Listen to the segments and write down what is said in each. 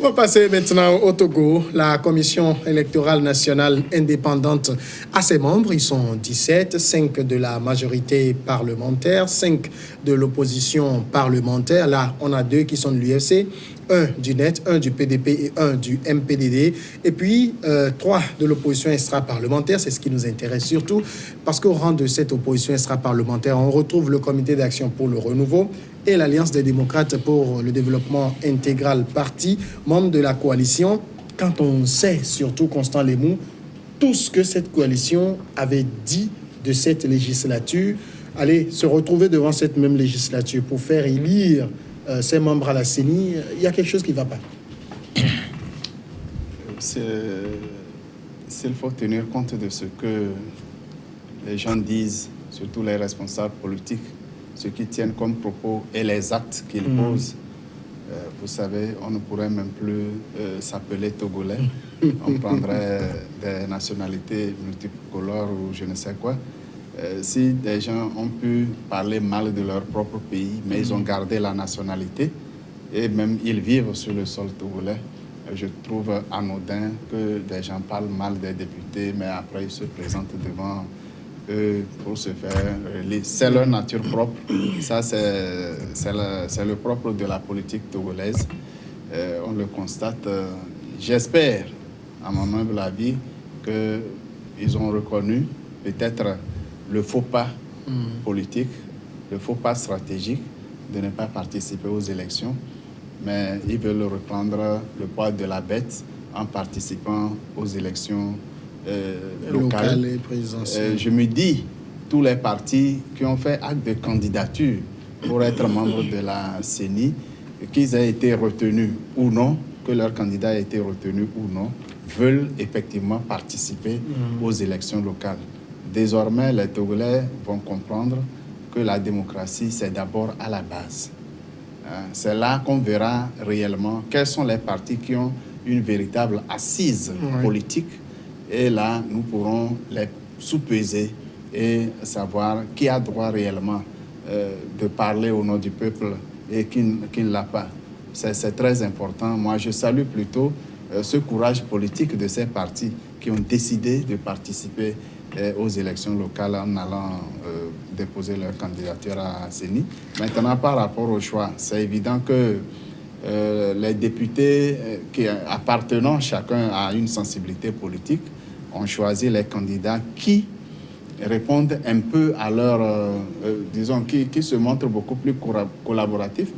va passer maintenant au Togo. La Commission électorale nationale indépendante a ses membres. Ils sont 17, 5 de la majorité parlementaire, 5 de l'opposition parlementaire. Là, on a 2 qui sont de l'UFC, 1 du NET, 1 du PDP et 1 du MPDD. Et puis, 3 de l'opposition extra-parlementaire. C'est ce qui nous intéresse surtout parce qu'au rang de cette opposition extra-parlementaire, on retrouve le Comité d'action pour le renouveau et l'Alliance des démocrates pour le développement intégral parti, membre de la coalition. Quand on sait, surtout Constant Lemou, tout ce que cette coalition avait dit de cette législature, allez, se retrouver devant cette même législature pour faire élire ses membres à la CENI, il y a quelque chose qui ne va pas. S'il faut tenir compte de ce que les gens disent, surtout les responsables politiques, ce qu'ils tiennent comme propos et les actes qu'ils posent, vous savez, on ne pourrait même plus s'appeler Togolais. On prendrait des nationalités multicolores ou je ne sais quoi. Si des gens ont pu parler mal de leur propre pays, mais ils ont gardé la nationalité et même ils vivent sur le sol togolais, je trouve anodin que des gens parlent mal des députés, mais après ils se présentent devant eux pour se faire relire. C'est leur nature propre. Ça, c'est le propre de la politique togolaise. On le constate. J'espère, à mon humble avis, qu'ils ont reconnu peut-être le faux pas politique, le faux pas stratégique de ne pas participer aux élections, mais ils veulent reprendre le poids de la bête en participant aux élections locales et présidentielles. Je me dis, tous les partis qui ont fait acte de candidature pour être membres de la CENI, qu'ils aient été retenus ou non, que leur candidat ait été retenu ou non, veulent effectivement participer aux élections locales. Désormais, les Togolais vont comprendre que la démocratie, c'est d'abord à la base. C'est là qu'on verra réellement quels sont les partis qui ont une véritable assise politique. Et là, nous pourrons les sous-peser et savoir qui a droit réellement de parler au nom du peuple et qui ne l'a pas. C'est très important. Moi, je salue plutôt ce courage politique de ces partis qui ont décidé de participer aux élections locales en allant déposer leur candidature à CENI. Maintenant, par rapport au choix, c'est évident que les députés qui appartenant chacun à une sensibilité politique ont choisi les candidats qui répondent un peu à leur, disons, qui se montrent beaucoup plus collaboratifs.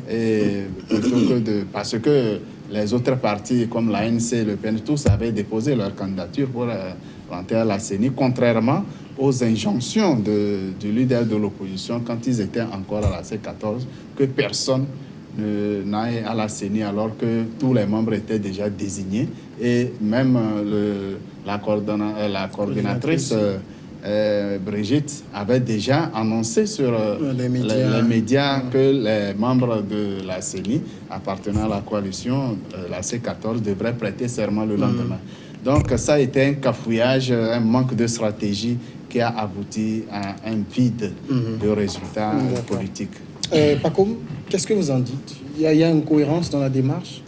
Et plutôt que parce que les autres partis comme l'ANC, le PN, tous avaient déposé leur candidature pour rentrer à la CENI, contrairement aux injonctions du leader de l'opposition quand ils étaient encore à la C14, que personne n'aille à la CENI alors que tous les membres étaient déjà désignés et même la coordinatrice Brigitte avait déjà annoncé sur les médias que les membres de la CENI appartenant à la coalition, la C14, devraient prêter serment le lendemain. Donc ça a été un cafouillage, un manque de stratégie qui a abouti à un vide de résultats politiques. Paco, qu'est-ce que vous en dites? Il y a une cohérence dans la démarche?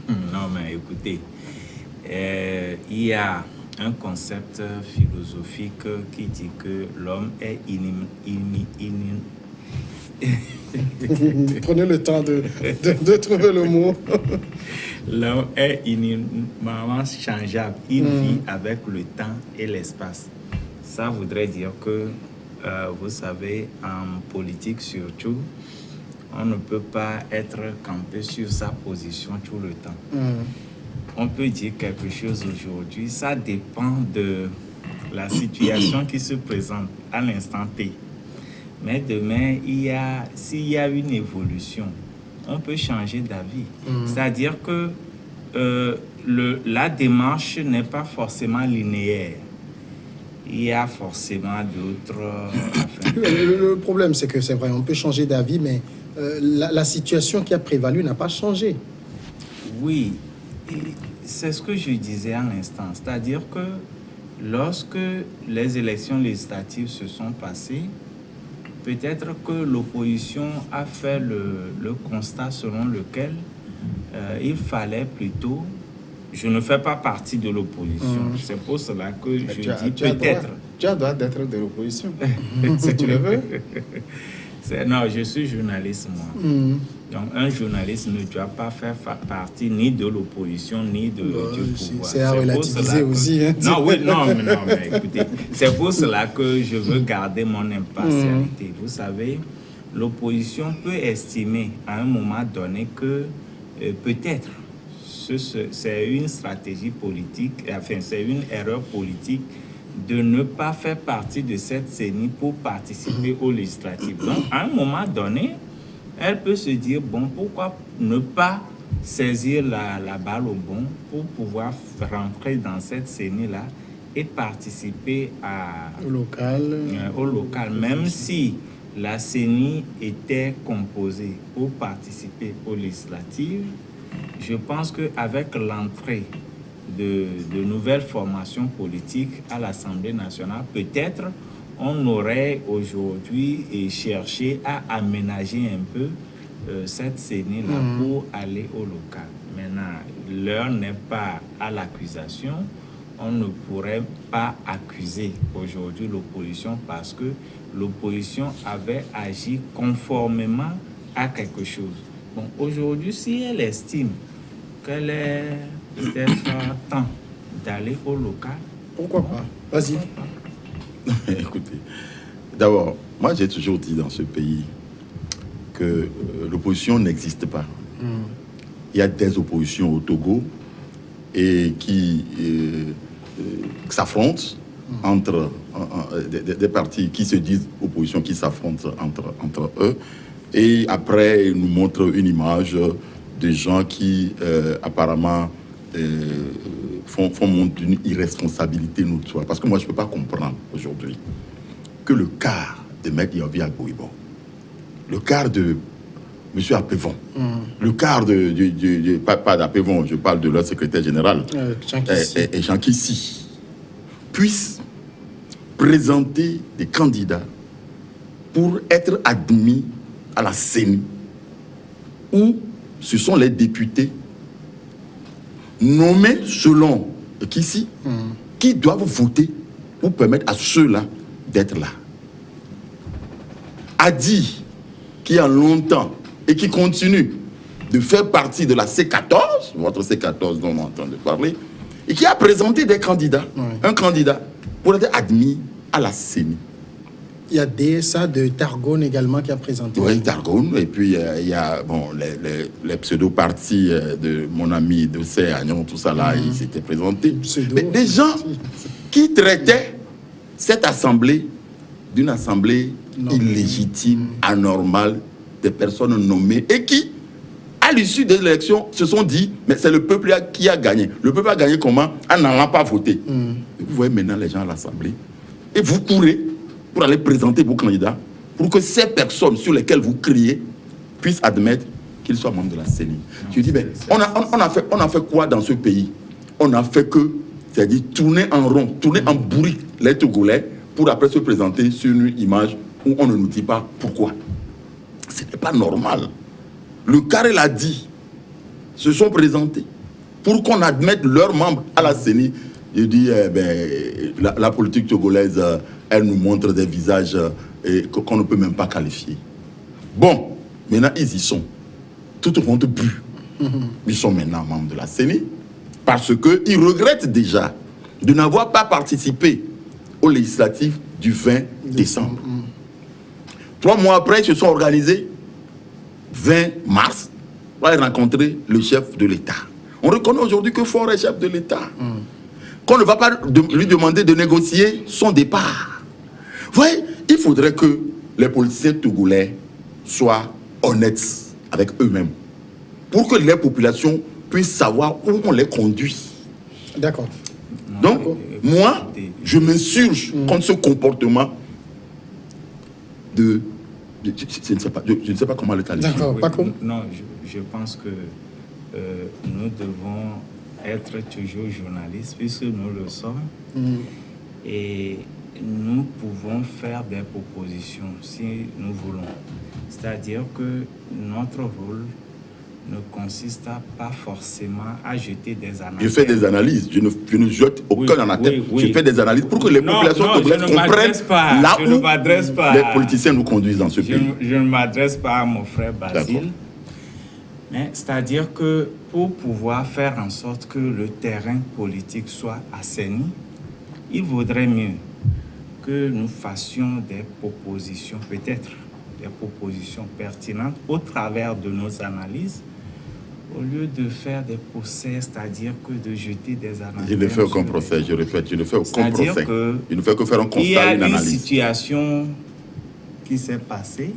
Non, mais écoutez, il y a un concept philosophique qui dit que l'homme est Prenez le temps de trouver le mot. L'homme est infiniment changeable. Il vit avec le temps et l'espace. Ça voudrait dire que, vous savez, en politique surtout, on ne peut pas être campé sur sa position tout le temps. On peut dire quelque chose aujourd'hui, ça dépend de la situation qui se présente à l'instant T. Mais demain, s'il y a une évolution, on peut changer d'avis. C'est-à-dire que la démarche n'est pas forcément linéaire. Il y a forcément d'autres... Le problème, c'est que c'est vrai, on peut changer d'avis, mais la situation qui a prévalu n'a pas changé. Oui, c'est ce que je disais à l'instant. C'est-à-dire que lorsque les élections législatives se sont passées, peut-être que l'opposition a fait le constat selon lequel il fallait plutôt... Je ne fais pas partie de l'opposition. C'est pour cela que je dis peut-être... Tu as le droit d'être de l'opposition, si tu le veux. Non, je suis journaliste, moi. Donc, un journaliste ne doit pas faire partie ni de l'opposition, ni du pouvoir. C'est à relativiser aussi. Hein. Non, oui, non, mais écoutez, c'est pour cela que je veux garder mon impartialité. Vous savez, l'opposition peut estimer à un moment donné que peut-être c'est une stratégie politique, enfin, c'est une erreur politique de ne pas faire partie de cette CENI pour participer aux législatives. Donc, à un moment donné, elle peut se dire, bon, pourquoi ne pas saisir la balle au bon pour pouvoir rentrer dans cette CENI-là et participer au local, même si la CENI était composée pour participer aux législatives. Je pense qu'avec l'entrée de nouvelles formations politiques à l'Assemblée nationale, peut-être on aurait aujourd'hui cherché à aménager un peu cette CENI-là pour aller au local. Maintenant, l'heure n'est pas à l'accusation. On ne pourrait pas accuser aujourd'hui l'opposition parce que l'opposition avait agi conformément à quelque chose. Bon, aujourd'hui, si elle estime qu'elle est peut-être temps d'aller au local, pourquoi pas? Vas-y. Écoutez, d'abord, moi j'ai toujours dit dans ce pays que l'opposition n'existe pas. Il y a des oppositions au Togo et qui s'affrontent entre des partis qui se disent opposition, qui s'affrontent entre eux. Et après, ils nous montrent une image de gens qui apparemment font montre d'une irresponsabilité notoire. Parce que moi, je ne peux pas comprendre aujourd'hui que le quart de M. Yovi Agboibo, le quart de M. Apevon, le quart pas d'Apevon, je parle de leur secrétaire général, et Jean Kissi, puissent présenter des candidats pour être admis à la CENI, où ce sont les députés nommés selon Kissi qui doivent voter pour permettre à ceux-là d'être là. Adi, qui a longtemps et qui continue de faire partie de la C14, votre C14 dont on entend parler, et qui a présenté des candidats, un candidat, pour être admis à la CENI. Il y a DSA de Targone également qui a présenté. Oui, Targone. Et puis, il y a bon, les pseudo-partis de mon ami de Agnon, tout ça là, ils s'étaient présentés. Mais des gens qui traitaient cette assemblée d'une assemblée illégitime, anormale, des personnes nommées et qui, à l'issue des élections, se sont dit, mais c'est le peuple qui a gagné. Le peuple a gagné comment? En n'allant pas voter. Et vous voyez maintenant les gens à l'assemblée et vous courez pour aller présenter vos candidats, pour que ces personnes sur lesquelles vous criez puissent admettre qu'ils soient membres de la CENI. Je dis, ben, on a fait quoi dans ce pays? On a fait que, c'est-à-dire tourner en rond, tourner en bourrique les Togolais, pour après se présenter sur une image où on ne nous dit pas pourquoi. Ce n'est pas normal. Le carré l'a dit, se sont présentés pour qu'on admette leurs membres à la CENI. Je dis, la politique togolaise, elle nous montre des visages qu'on ne peut même pas qualifier. Bon, maintenant ils y sont. Toute honte bu. Ils sont maintenant membres de la CENI parce qu'ils regrettent déjà de n'avoir pas participé aux législatives du 20 décembre. 3 mois après, ils se sont organisés 20 mars pour aller rencontrer le chef de l'État. On reconnaît aujourd'hui que Faure est chef de l'État. Qu'on ne va pas lui demander de négocier son départ. Vous voyez, il faudrait que les politiciens togolais soient honnêtes avec eux-mêmes pour que les populations puissent savoir où on les conduit. D'accord. Donc, moi, je m'insurge contre ce comportement de... Je ne sais pas comment le qualifier. D'accord, Paco. Non, je pense que nous devons être toujours journalistes, puisque nous le sommes. Et nous pouvons faire des propositions si nous voulons. C'est-à-dire que notre rôle ne consiste pas forcément à jeter des analyses. Je fais des analyses, je ne jette aucun anathème. Je fais des analyses pour que les populations comprennent là où les politiciens nous conduisent dans ce pays. Je ne m'adresse pas à mon frère Basile, mais c'est-à-dire que pour pouvoir faire en sorte que le terrain politique soit assaini, il vaudrait mieux que nous fassions des propositions, peut-être des propositions pertinentes au travers de nos analyses, au lieu de faire des procès, c'est-à-dire que de jeter des analyses. Je ne fais aucun procès, je répète, je ne fais aucun procès. Je ne fais que faire un constat, il y a une analyse. Une situation qui s'est passée.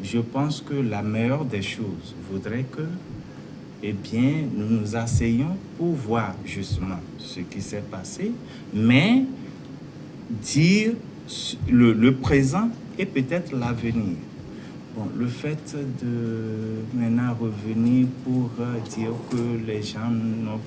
Je pense que la meilleure des choses voudrait que, eh bien, nous nous asseyions pour voir justement ce qui s'est passé, mais dire le présent et peut-être l'avenir. Bon, le fait de maintenant revenir pour dire que les gens n'ont...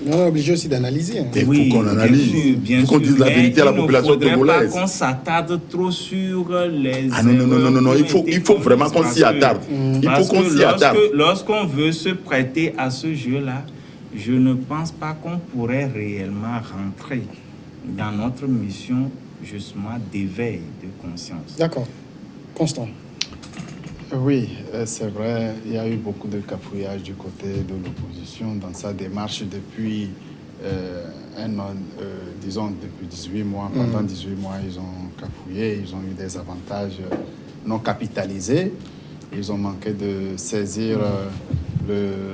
On est obligé aussi d'analyser. Hein. Il faut qu'on analyse, il faut qu'on dise la vérité à la population togolaise. Il ne faudrait pas qu'on s'attarde trop sur les... Ah non, il faut vraiment qu'on s'y attarde. Il faut qu'on s'y attarde. Lorsqu'on veut se prêter à ce jeu-là, je ne pense pas qu'on pourrait réellement rentrer dans notre mission justement d'éveil de conscience. D'accord. Constant. Oui, c'est vrai, il y a eu beaucoup de cafouillage du côté de l'opposition dans sa démarche depuis disons depuis 18 mois. Pendant 18 mois, ils ont cafouillé, ils ont eu des avantages non capitalisés. Ils ont manqué de saisir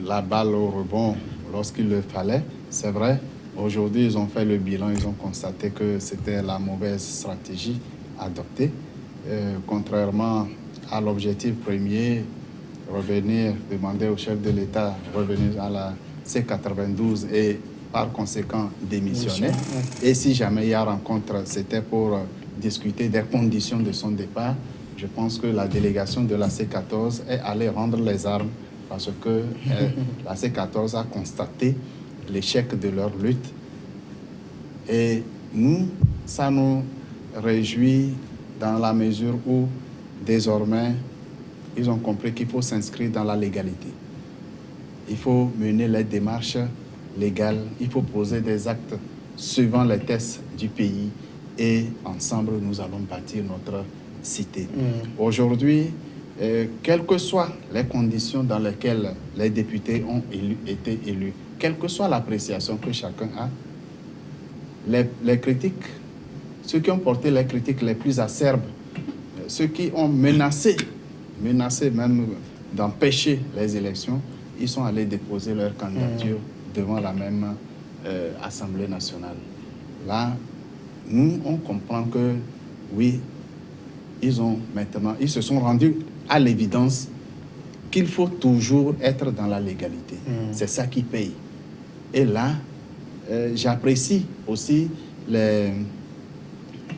la balle au rebond lorsqu'il le fallait. C'est vrai, aujourd'hui, ils ont fait le bilan, ils ont constaté que c'était la mauvaise stratégie adoptée. Contrairement à l'objectif premier, demander au chef de l'État revenir à la C92 et par conséquent démissionner. Et si jamais il y a rencontre, c'était pour discuter des conditions de son départ. Je pense que la délégation de la C14 est allée rendre les armes parce que la C14 a constaté l'échec de leur lutte. Et nous, ça nous réjouit dans la mesure où désormais, ils ont compris qu'il faut s'inscrire dans la légalité. Il faut mener les démarches légales, il faut poser des actes suivant les tests du pays et ensemble, nous allons bâtir notre cité. Aujourd'hui, quelles que soient les conditions dans lesquelles les députés ont été élus, quelle que soit l'appréciation que chacun a, les critiques, ceux qui ont porté les critiques les plus acerbes, ceux qui ont menacé même d'empêcher les élections, ils sont allés déposer leur candidature devant la même Assemblée nationale. Là, nous, on comprend que, oui, ils se sont rendus à l'évidence qu'il faut toujours être dans la légalité. C'est ça qui paye. Et là, j'apprécie aussi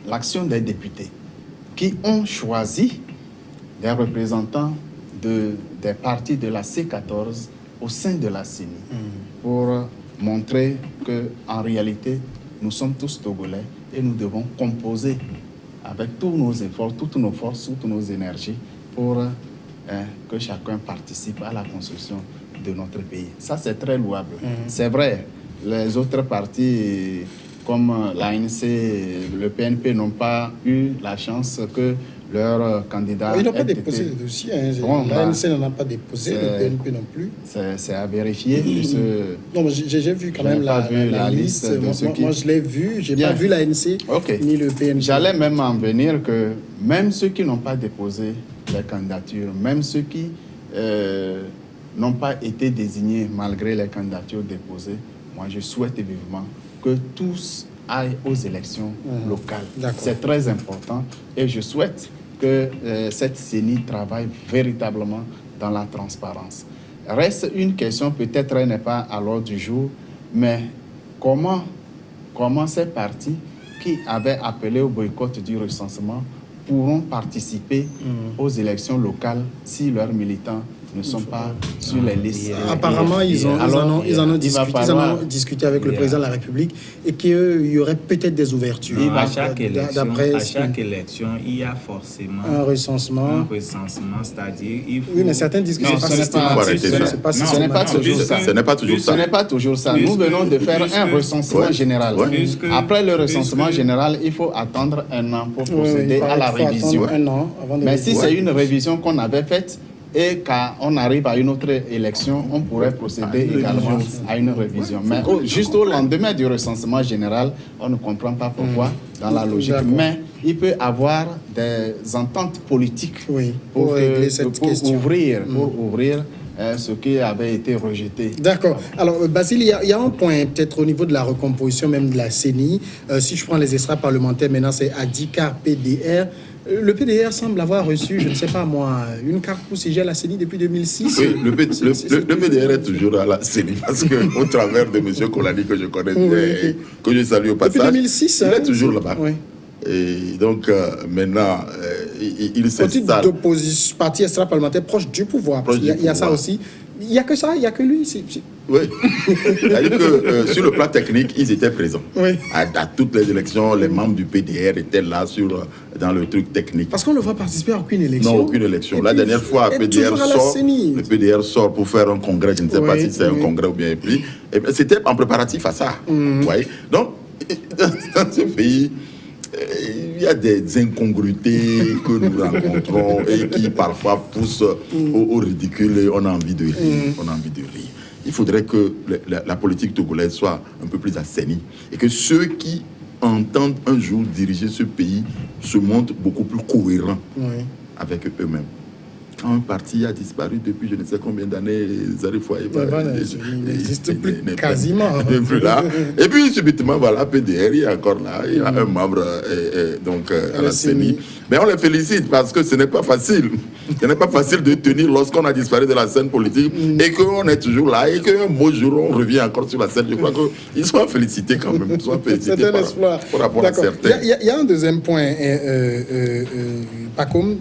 l'action des députés qui ont choisi des représentants des partis de la C14 au sein de la CENI pour montrer qu'en réalité, nous sommes tous Togolais et nous devons composer avec tous nos efforts, toutes nos forces, toutes nos énergies pour que chacun participe à la construction de notre pays. Ça, c'est très louable. C'est vrai, les autres partis comme l'ANC, le PNP n'ont pas eu la chance que leur candidat... Ils n'ont pas déposé de dossier. L'ANC n'en a pas déposé, le PNP non plus. C'est à vérifier. Non, j'ai vu quand même la liste. Moi, je l'ai vu. Je n'ai pas vu l'ANC ni le PNP. J'allais même en venir que même ceux qui n'ont pas déposé les candidatures, même ceux qui n'ont pas été désignés malgré les candidatures déposées, moi, je souhaite vivement que tous aillent aux élections locales. C'est très important et je souhaite que cette CENI travaille véritablement dans la transparence. Reste une question, peut-être elle n'est pas à l'ordre du jour, mais comment ces partis qui avaient appelé au boycott du recensement pourront participer aux élections locales si leurs militants ne sont pas sur les listes. Apparemment, ils en ont discuté avec le président de la République et qu'il y aurait peut-être des ouvertures. À chaque élection, il y a forcément un recensement, c'est-à-dire il faut... Oui, mais certains disent que ce n'est pas toujours ça. Ce n'est pas toujours ça. Nous venons de faire un recensement général. Après le recensement général, il faut attendre un an pour procéder à la révision. Mais si c'est une révision qu'on avait faite, et quand on arrive à une autre élection, on pourrait procéder également à une révision. Mais juste au lendemain du recensement général, on ne comprend pas pourquoi dans la logique. Mais il peut y avoir des ententes politiques pour ouvrir ce qui avait été rejeté. D'accord. Alors, Basile, il y a un point, peut-être au niveau de la recomposition même de la CENI. Si je prends les extraits parlementaires, maintenant c'est Adikar PDR. Le PDR semble avoir reçu, je ne sais pas moi, une carte pour siéger à la CENI depuis 2006. Oui, le PDR est toujours à la CENI parce qu'au travers de M. Kolani que je connais, que je salue au passage, depuis 2006, il est toujours là-bas. Oui. Et donc, maintenant, il s'installe. D'opposition, parti extra-parlementaire proche du pouvoir. Il y a ça aussi. Il n'y a que ça, il n'y a que lui. Oui. C'est-à-dire que sur le plan technique, ils étaient présents. Oui. À toutes les élections, les membres du PDR étaient là dans le truc technique. Parce qu'on ne le voit participer à aucune élection. Non, aucune élection. La dernière fois, le PDR sort pour faire un congrès. Je ne sais pas si c'est un congrès ou bien plus. C'était en préparatif à ça. Vous voyez? Donc, dans ce pays, il y a des incongruités que nous rencontrons et qui parfois poussent au ridicule et on a envie de rire. On a envie de rire. Il faudrait que la politique togolaise soit un peu plus assainie et que ceux qui entendent un jour diriger ce pays se montrent beaucoup plus cohérents avec eux-mêmes. Quand un parti a disparu depuis je ne sais combien d'années, Zarif Ouaïba n'existe plus quasiment. Plus là. Et puis subitement, voilà, PDR, il est encore là, il y a un membre donc, à la CENI. Mais on les félicite parce que ce n'est pas facile. Ce n'est pas facile de tenir lorsqu'on a disparu de la scène politique et qu'on est toujours là et qu'un beau jour on revient encore sur la scène. Je crois qu'ils soient félicités quand même. C'est un espoir. Par rapport à certains. Il y a un deuxième point, Pacôme.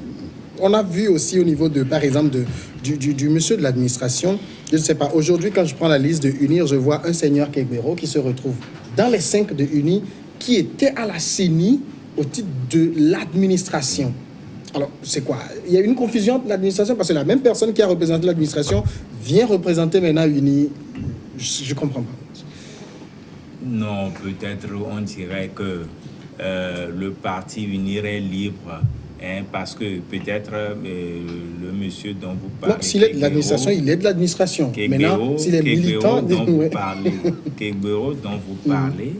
On a vu aussi au niveau, par exemple, du monsieur de l'administration, je ne sais pas, aujourd'hui, quand je prends la liste de UNIR, je vois un seigneur Kegbero qui se retrouve dans les 5 de UNIR, qui était à la CENI au titre de l'administration. Alors, c'est quoi? Il y a une confusion entre l'administration, parce que la même personne qui a représenté l'administration vient représenter maintenant UNIR. Je ne comprends pas. Non, peut-être on dirait que le parti UNIR est libre. Parce que peut-être le monsieur dont vous parlez... Non, s'il est de l'administration, il est de l'administration. Maintenant, s'il est militant... Kegbero dont vous parlez,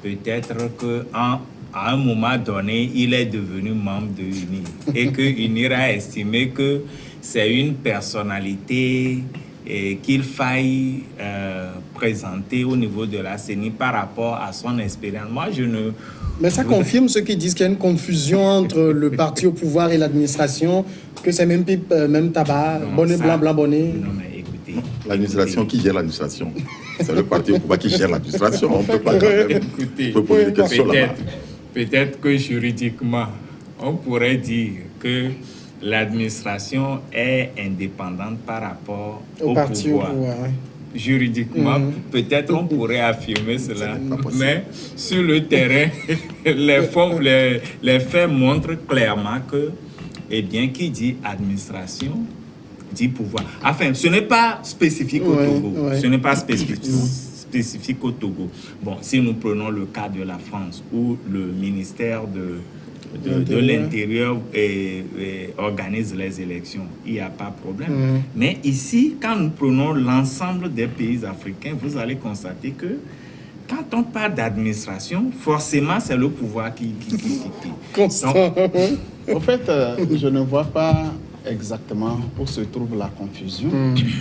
peut-être qu'à un moment donné, il est devenu membre de UNIR. Et que UNIR a estimé que c'est une personnalité qu'il faille présenter au niveau de la CENI par rapport à son expérience. Moi, je ne... Mais ça confirme ceux qui disent qu'il y a une confusion entre le parti au pouvoir et l'administration, que c'est même pipe, même tabac, bonnet blanc, blanc bonnet. Non, mais écoutez... L'administration, qui gère l'administration? C'est le parti au pouvoir qui gère l'administration. On ne peut pas quand même... Écoutez, peut-être que juridiquement, on pourrait dire que l'administration est indépendante par rapport au parti pouvoir. Au pouvoir, oui. Juridiquement, peut-être on pourrait affirmer cela, mais sur le terrain, les faits montrent clairement que, eh bien, qui dit administration, dit pouvoir. Enfin, ce n'est pas spécifique au Togo. Ce n'est pas spécifique au Togo. Bon, si nous prenons le cas de la France, où le ministère de l'Intérieur organise les élections, il n'y a pas de problème. Mais ici, quand nous prenons l'ensemble des pays africains, vous allez constater que quand on parle d'administration, forcément, c'est le pouvoir qui Constant. En fait, je ne vois pas exactement où se trouve la confusion,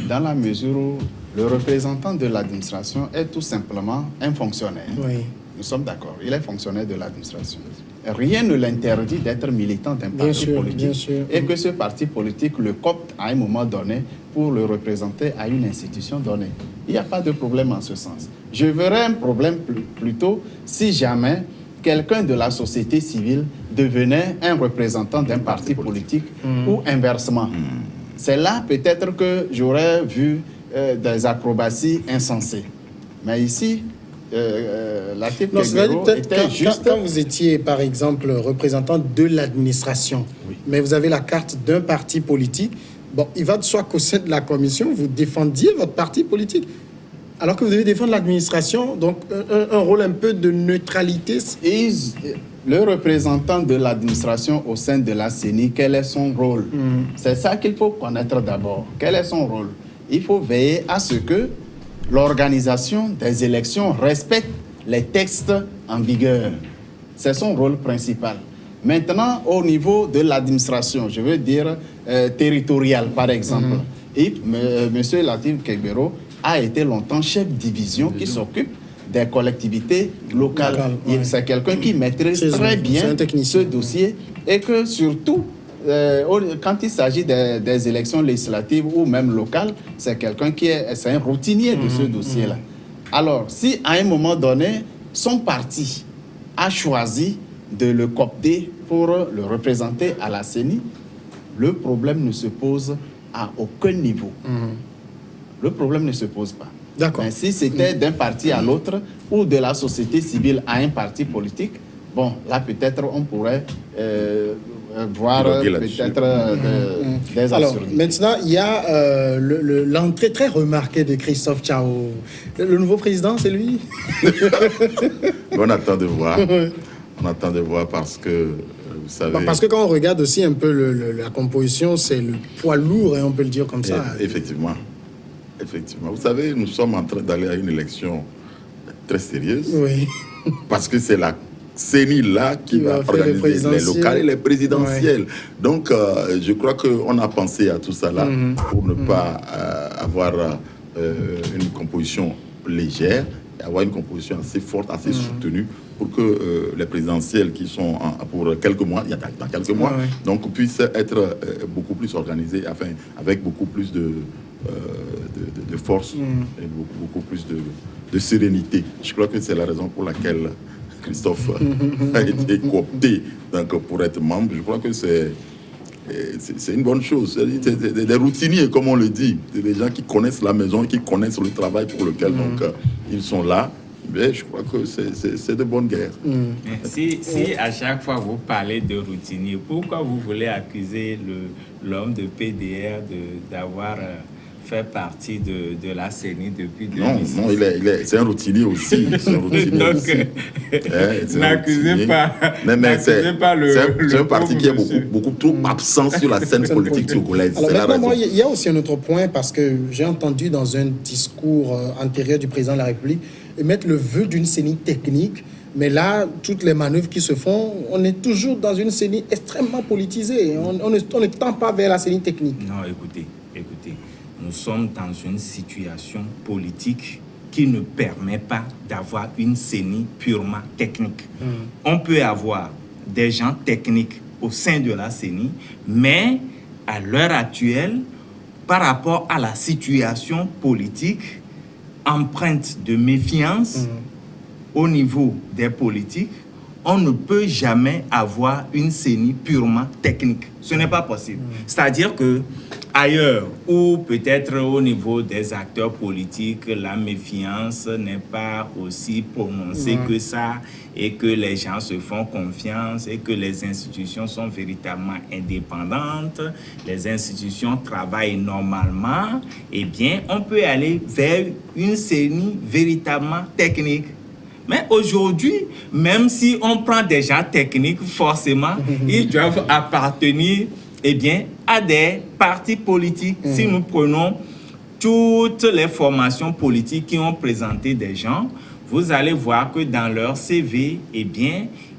dans la mesure où le représentant de l'administration est tout simplement un fonctionnaire. Oui. Nous sommes d'accord, il est fonctionnaire de l'administration. Rien ne l'interdit d'être militant d'un parti politique et que ce parti politique le copte à un moment donné pour le représenter à une institution donnée. Il n'y a pas de problème en ce sens. Je verrais un problème plutôt si jamais quelqu'un de la société civile devenait un représentant d'un parti politique ou inversement. c'est là peut-être que j'aurais vu des acrobaties insensées. Mais ici, Latif Kegbero était juste... Quand vous étiez, par exemple, représentant de l'administration, oui, mais vous avez la carte d'un parti politique, bon, il va de soi qu'au sein de la commission, vous défendiez votre parti politique. Alors que vous devez défendre l'administration, donc un rôle un peu de neutralité. Et le représentant de l'administration au sein de la CENI, quel est son rôle? C'est ça qu'il faut connaître d'abord. Quel est son rôle? Il faut veiller à ce que l'organisation des élections respecte les textes en vigueur. C'est son rôle principal. Maintenant, au niveau de l'administration, je veux dire territoriale, par exemple, et M. Latif Kegbero a été longtemps chef de division qui s'occupe des collectivités locales. Ouais. C'est quelqu'un qui maîtrise très bien ce dossier et que surtout, quand il s'agit des élections législatives ou même locales, c'est quelqu'un qui est un routinier de ce dossier-là. Alors, si à un moment donné, son parti a choisi de le coopter pour le représenter à la CENI, le problème ne se pose à aucun niveau. Le problème ne se pose pas. D'accord. Mais si c'était d'un parti à l'autre ou de la société civile à un parti politique, bon, là peut-être on pourrait voir peut-être des Alors, absurdités. maintenant, il y a l'entrée très remarquée de Christophe Tchao. Le nouveau président, c'est lui? On attend de voir. On attend de voir parce que, vous savez... Parce que quand on regarde aussi un peu la composition, c'est le poids lourd, hein, on peut le dire comme ça. Effectivement. Effectivement. Vous savez, nous sommes en train d'aller à une élection très sérieuse. Oui. Parce que c'est la CENI là qui va organiser les locales et les présidentielles. Ouais. Donc, je crois qu'on a pensé à tout ça là pour ne pas avoir une composition légère, et avoir une composition assez forte, assez soutenue pour que les présidentielles qui sont pour quelques mois, il y a dans quelques mois, donc puissent être beaucoup plus organisées, enfin, avec beaucoup plus de force et beaucoup plus de sérénité. Je crois que c'est la raison pour laquelle Christophe a été coopté donc, pour être membre. Je crois que c'est une bonne chose. C'est des routiniers, comme on le dit. C'est des gens qui connaissent la maison, qui connaissent le travail pour lequel donc, ils sont là. Mais je crois que c'est de bonne guerre. Si à chaque fois vous parlez de routinier, pourquoi vous voulez accuser l'homme de PDR d'avoir fait partie de la CENI depuis 2006? Non, c'est un routinier aussi. C'est un routinier donc, aussi. N'accusez pas, c'est un parti qui est beaucoup trop absent sur la scène politique togolaise. Alors maintenant, moi, il y a aussi un autre point, parce que j'ai entendu dans un discours antérieur du président de la République mettre le vœu d'une CENI technique. Mais là, toutes les manœuvres qui se font, on est toujours dans une CENI extrêmement politisée. On ne tend pas vers la CENI technique. Non, écoutez. Nous sommes dans une situation politique qui ne permet pas d'avoir une CENI purement technique. On peut avoir des gens techniques au sein de la CENI, mais à l'heure actuelle, par rapport à la situation politique, empreinte de méfiance au niveau des politiques, on ne peut jamais avoir une CENI purement technique. Ce n'est pas possible. C'est-à-dire que ailleurs, ou peut-être au niveau des acteurs politiques, la méfiance n'est pas aussi prononcée que ça, et que les gens se font confiance, et que les institutions sont véritablement indépendantes, les institutions travaillent normalement, eh bien, on peut aller vers une CENI véritablement technique. Mais aujourd'hui, même si on prend des gens techniques, forcément, ils doivent appartenir à des partis politiques. Si nous prenons toutes les formations politiques qui ont présenté des gens, vous allez voir que dans leur CV,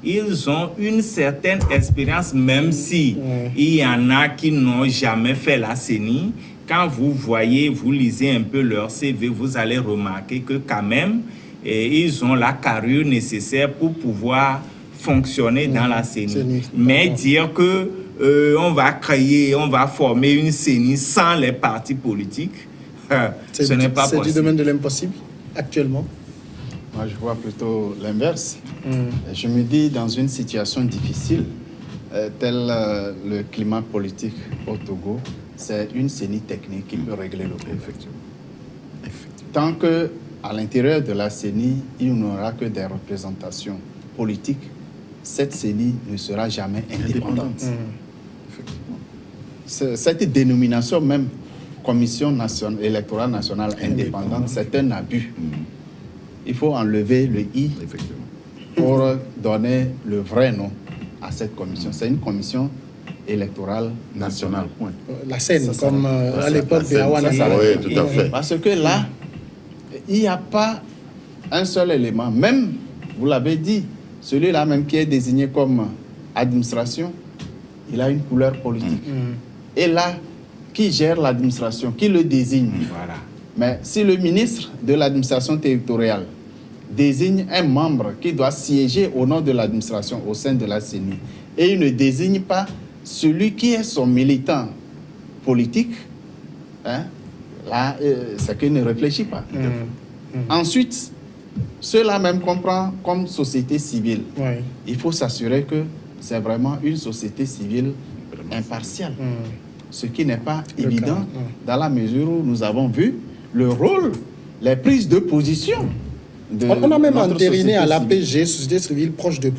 ils ont une certaine expérience, même si il y en a qui n'ont jamais fait la CENI. Quand vous lisez un peu leur CV, vous allez remarquer que quand même, ils ont la carrure nécessaire pour pouvoir fonctionner dans la CENI. Mais dire que on va former une CENI sans les partis politiques, ce n'est pas possible. C'est du domaine de l'impossible, actuellement. Moi, je vois plutôt l'inverse. Je me dis, dans une situation difficile, tel le climat politique au Togo, c'est une CENI technique qui peut régler le problème. Tant qu'à l'intérieur de la CENI, il n'y aura que des représentations politiques, cette CENI ne sera jamais indépendante. Cette dénomination même, Commission électorale nationale indépendante, c'est un abus. Il faut enlever le « i » pour donner le vrai nom à cette commission. C'est une commission électorale nationale. La scène, comme à l'époque de Awana. Oui, tout à fait. Parce que là, il n'y a pas un seul élément. Même, vous l'avez dit, celui-là même qui est désigné comme administration, il a une couleur politique. Et là, qui gère l'administration, qui le désigne? Voilà. Mais si le ministre de l'administration territoriale désigne un membre qui doit siéger au nom de l'administration au sein de la CENI et il ne désigne pas celui qui est son militant politique, hein, là, c'est qu'il ne réfléchit pas. Ensuite, ceux-là même qu'on prend comme société civile, il faut s'assurer que c'est vraiment une société civile impartiale. Ce qui n'est pas évident dans la mesure où nous avons vu le rôle, les prises de position. On a même entériné à l'APG, société civile proche de.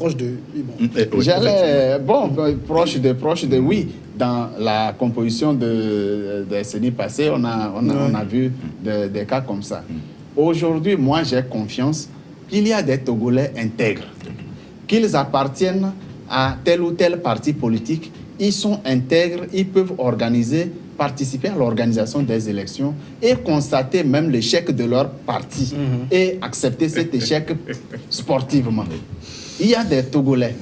J'allais, proche de, oui. Dans la composition des CENI passées, on a vu des cas comme ça. Aujourd'hui, moi, j'ai confiance qu'il y a des Togolais intègres, qu'ils appartiennent à tel ou tel parti politique, ils sont intègres, ils peuvent participer à l'organisation des élections et constater même l'échec de leur parti et accepter cet échec sportivement. Il y a des Togolais.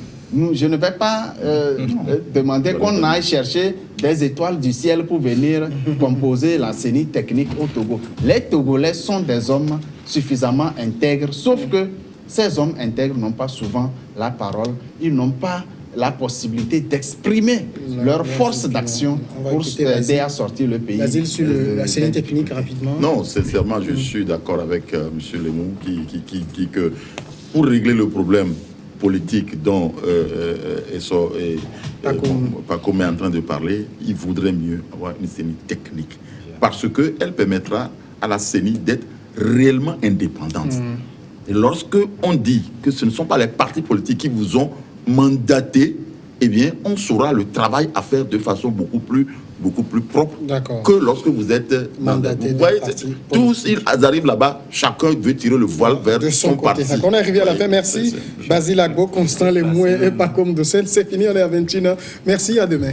Je ne vais pas demander qu'on aille chercher des étoiles du ciel pour venir composer la CENI technique au Togo. Les Togolais sont des hommes suffisamment intègres, sauf que ces hommes intègres n'ont pas souvent la parole, ils n'ont pas la possibilité d'exprimer leur force d'action pour aider à sortir le pays. Basile, sur la CENI technique, rapidement. Non, sincèrement, je suis d'accord avec M. Lemou qui que pour régler le problème politique dont Paco est en train de parler, il vaudrait mieux avoir une CENI technique parce qu'elle permettra à la CENI d'être réellement indépendante. Et lorsque on dit que ce ne sont pas les partis politiques qui vous ont mandaté, eh bien, on saura le travail à faire de façon beaucoup plus propre que lorsque vous êtes mandaté. Vous voyez, tous, ils arrivent là-bas, chacun veut tirer le voile vers de son côté. parti. On est arrivé à la fin. Merci. Basile Agbo, Constant Lemou et Paco Mdoucel. C'est fini, on est à 21h. Merci, à demain.